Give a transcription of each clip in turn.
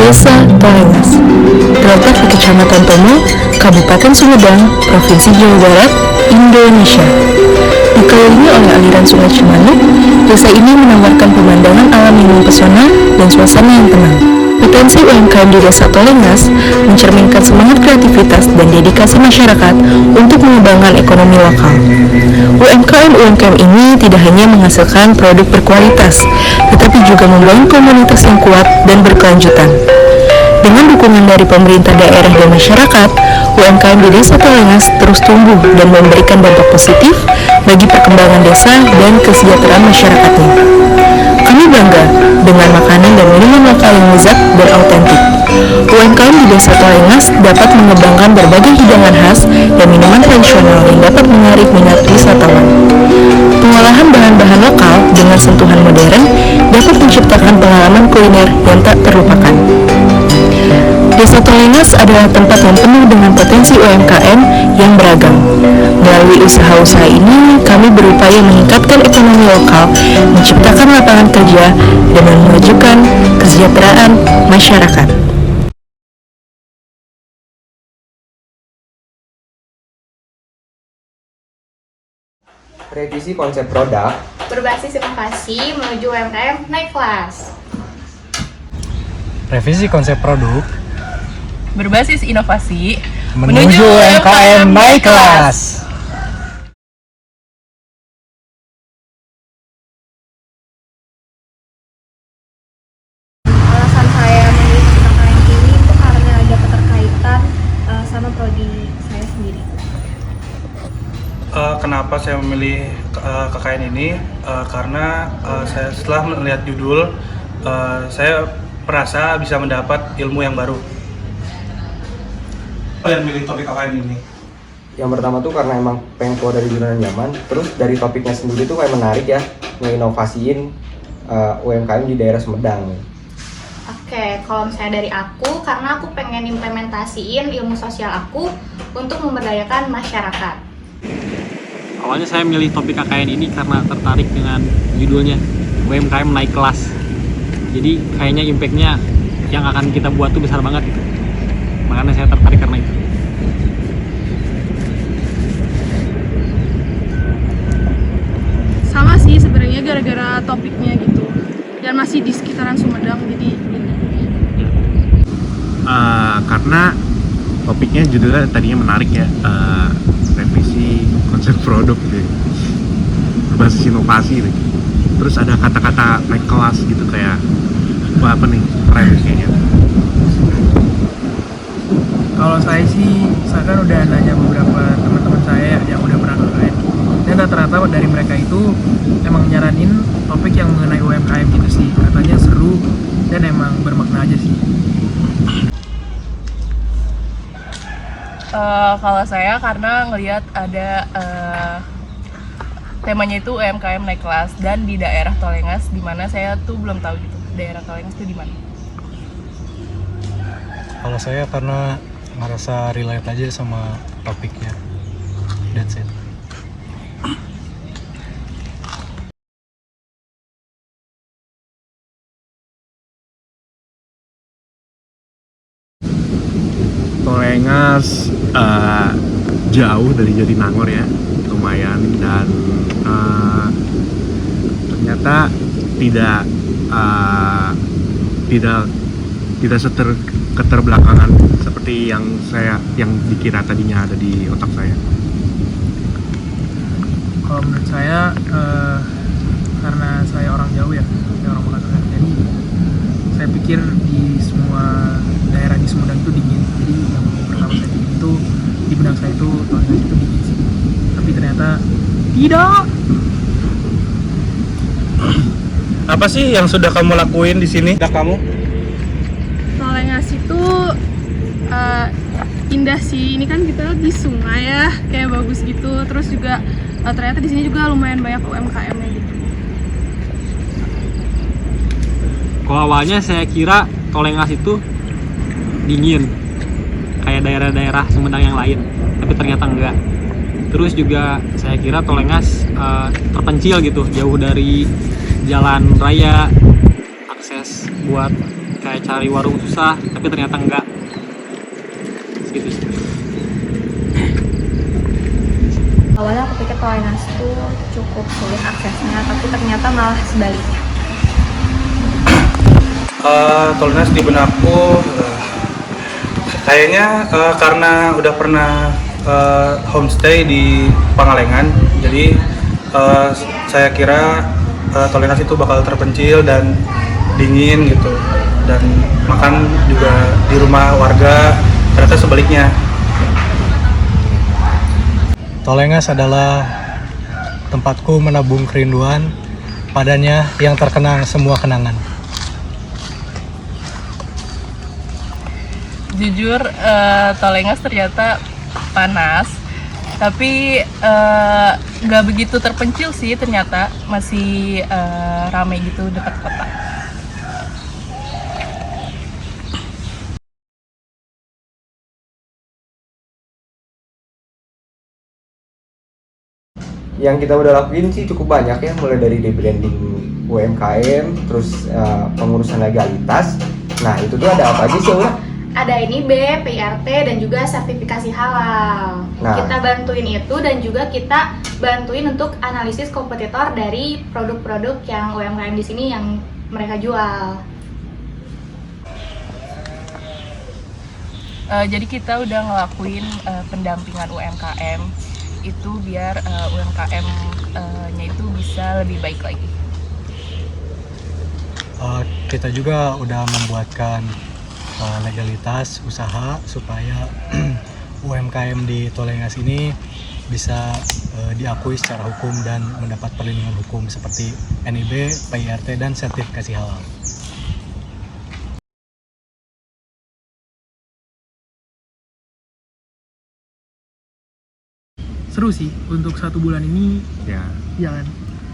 Desa Tolengas, terletak di Kecamatan Tomo, Kabupaten Sumedang, Provinsi Jawa Barat, Indonesia. Dikelilingi oleh aliran Sungai Cimanuk, desa ini menawarkan pemandangan alam yang mempesona dan suasana yang tenang. Potensi UMKM di Desa Tolengas mencerminkan semangat kreativitas dan dedikasi masyarakat untuk mengembangkan ekonomi lokal. UMKM ini tidak hanya menghasilkan produk berkualitas, tetapi juga membangun komunitas yang kuat dan berkelanjutan. Dengan dukungan dari pemerintah daerah dan masyarakat, UMKM di Desa Tolengas terus tumbuh dan memberikan dampak positif bagi perkembangan desa dan kesejahteraan masyarakatnya. Kami bangga dengan makanan dan minuman lokal yang lezat dan autentik. UMKM di Desa Tolengas dapat mengembangkan berbagai hidangan khas dan minuman tradisional yang dapat menarik minat wisatawan. Pengolahan bahan-bahan lokal dengan sentuhan modern dapat menciptakan pengalaman kuliner yang tak terlupakan. Desa Tolengas adalah tempat yang penuh dengan potensi UMKM yang beragam. Melalui usaha-usaha ini, kami berupaya meningkatkan ekonomi lokal, menciptakan lapangan kerja, dan memajukan kesejahteraan masyarakat. Revisi konsep produk berbasis inovasi menuju UMKM naik kelas. Revisi konsep produk berbasis inovasi menuju UMKM naik kelas. Alasan saya memilih UMKM ini itu karena ada keterkaitan sama prodi saya sendiri. Kenapa saya memilih KKN ini? Karena saya setelah melihat judul, saya merasa bisa mendapat ilmu yang baru. Yang milih topik KKN ini? yang pertama tuh karena emang pengen keluar dari zona nyaman, terus dari topiknya sendiri tuh kayak menarik ya, nginovasiin UMKM di daerah Sumedang. Oke, kalau misalnya dari aku, karena aku pengen implementasiin ilmu sosial aku untuk memberdayakan masyarakat. Awalnya saya milih topik KKN ini karena tertarik dengan judulnya UMKM naik kelas. Jadi kayaknya impact-nya yang akan kita buat tuh besar banget gitu. Makanya saya tertarik karena itu. Sama sih sebenarnya gara-gara topiknya gitu. Dan masih di sekitaran Sumedang, jadi karena topiknya judulnya tadinya menarik ya, revisi konsep produk gitu, berbasis inovasi gitu. Terus ada kata-kata naik kelas gitu, kayak wah apa nih, keren kayaknya. Kalau saya sih, saya kan udah nanya beberapa teman-teman saya yang udah pernah KKN, dan rata-rata dari mereka itu emang nyaranin topik yang mengenai UMKM gitu sih, katanya seru dan emang bermakna aja sih. Kalau saya karena ngelihat ada temanya itu UMKM naik kelas dan di daerah Tolengas, di mana saya tuh belum tahu gitu daerah Tolengas itu di mana. Kalau saya karena ngerasa relate aja sama topiknya. That's it. Tolengas jauh dari Jatinangor ya, lumayan, dan ternyata tidak keterbelakangan seperti yang dikira tadinya ada di otak saya. Kalau menurut saya, karena saya orang jauh ya, saya orang Makassar, jadi saya pikir di semua daerah di Sumedang itu dingin. Jadi yang pertama saya pikir itu di benak saya itu Tolengas itu dingin sih. Tapi ternyata tidak. Apa sih yang sudah kamu lakuin di sini? Tolengas itu indah sih. Ini kan kita di sungai ya, kayak bagus gitu. Terus juga ternyata di sini juga lumayan banyak UMKM-nya gitu. Kalau awalnya saya kira Tolengas itu dingin kayak daerah-daerah Sumedang yang lain, tapi ternyata enggak. Terus juga saya kira Tolengas terpencil gitu, jauh dari jalan raya, akses buat kayak cari warung susah tapi ternyata enggak gitu sih. Awalnya aku pikir Tolenas tuh cukup sulit aksesnya, tapi ternyata malah sebaliknya. Tolenas di benakku kayaknya karena udah pernah homestay di Pangalengan, jadi saya kira Tolenas itu bakal terpencil dan dingin gitu, dan makan juga di rumah warga. Ternyata sebaliknya. Tolengas adalah tempatku menabung kerinduan, padanya yang terkenang semua kenangan. Jujur, Tolengas ternyata panas, tapi nggak begitu terpencil sih, ternyata masih ramai gitu dekat kota. Yang kita udah lakuin sih cukup banyak ya, mulai dari rebranding UMKM, terus pengurusan legalitas. Nah itu tuh ada apa aja sih, Ula? Ada ini B, PIRT, dan juga sertifikasi halal. Nah. Kita bantuin itu dan juga kita bantuin untuk analisis kompetitor dari produk-produk yang UMKM di sini yang mereka jual. Jadi kita udah ngelakuin pendampingan UMKM itu biar UMKM-nya itu bisa lebih baik lagi. Kita juga udah membuatkan legalitas usaha supaya UMKM di Tolengas ini bisa diakui secara hukum dan mendapat perlindungan hukum seperti NIB, PIRT, dan sertifikasi halal. Seru sih untuk 1 bulan ini, Ya, ya kan?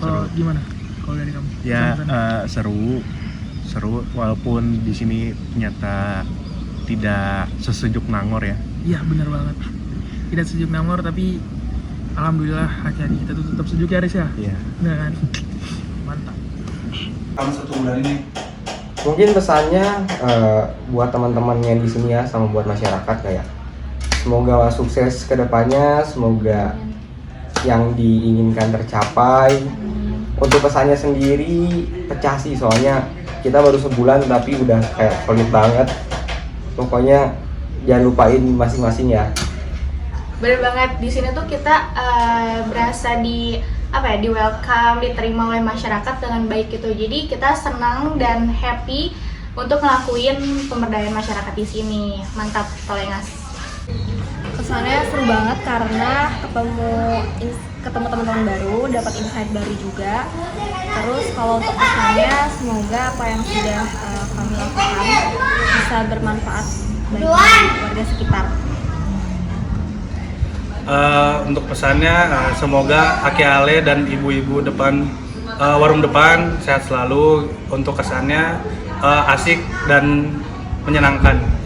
Kalau gimana? Kalau dari kamu? ya Kesan-kesan. seru walaupun di sini ternyata tidak sesejuk Nangor ya. Iya benar banget. Tidak sejuk Nangor, tapi alhamdulillah hati-hati kita tuh tetap sejuk ya, Riz ya. Iya. Benar kan? Mantap. Selama 1 bulan ini. Mungkin pesannya buat teman-teman yang di sini ya, sama buat masyarakat kayak semoga sukses ke depannya, semoga yang diinginkan tercapai. Untuk pesannya sendiri pecah sih, soalnya kita baru sebulan tapi udah kayak solid banget. Pokoknya jangan lupain masing-masing ya. Bener banget, di sini tuh kita berasa di welcome, diterima oleh masyarakat dengan baik gitu. Jadi kita senang dan happy untuk ngelakuin pemberdayaan masyarakat di sini. Mantap, Tolengas. Kesannya seru banget karena ketemu teman-teman baru, dapat insight baru juga. Terus kalau untuk kesannya, semoga apa yang sudah kami lakukan bisa bermanfaat bagi warga sekitar. Untuk pesannya, semoga Aki Ale dan ibu-ibu depan warung depan sehat selalu. Untuk kesannya asik dan menyenangkan.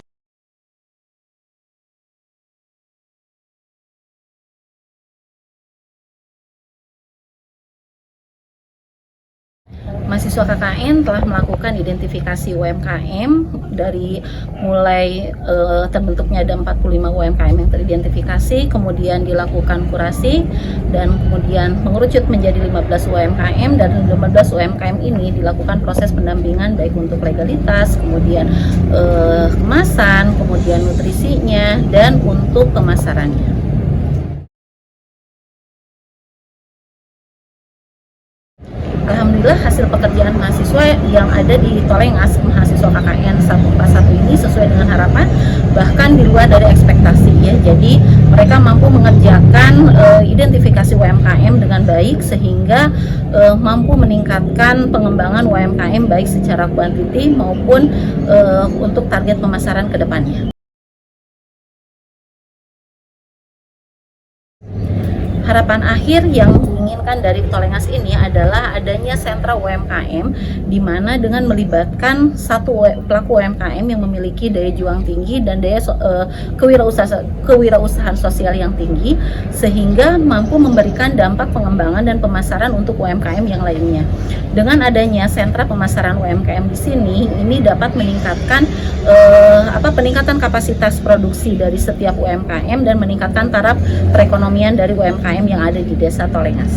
Mahasiswa KKN telah melakukan identifikasi UMKM dari mulai terbentuknya ada 45 UMKM yang teridentifikasi, kemudian dilakukan kurasi dan kemudian mengerucut menjadi 15 UMKM, dan 15 UMKM ini dilakukan proses pendampingan baik untuk legalitas, kemudian kemasan, kemudian nutrisinya, dan untuk pemasarannya. Alhamdulillah hasil pekerjaan mahasiswa yang ada di Tolengas, mahasiswa KKN 141 ini sesuai dengan harapan, bahkan di luar dari ekspektasi ya. Jadi mereka mampu mengerjakan identifikasi UMKM dengan baik sehingga mampu meningkatkan pengembangan UMKM baik secara kuantiti maupun untuk target pemasaran ke depannya. Harapan akhir yang inginkan dari Tolengas ini adalah adanya sentra UMKM, di mana dengan melibatkan satu pelaku UMKM yang memiliki daya juang tinggi dan daya kewirausahaan sosial yang tinggi, sehingga mampu memberikan dampak pengembangan dan pemasaran untuk UMKM yang lainnya. Dengan adanya sentra pemasaran UMKM di sini, ini dapat meningkatkan peningkatan kapasitas produksi dari setiap UMKM dan meningkatkan taraf perekonomian dari UMKM yang ada di Desa Tolengas.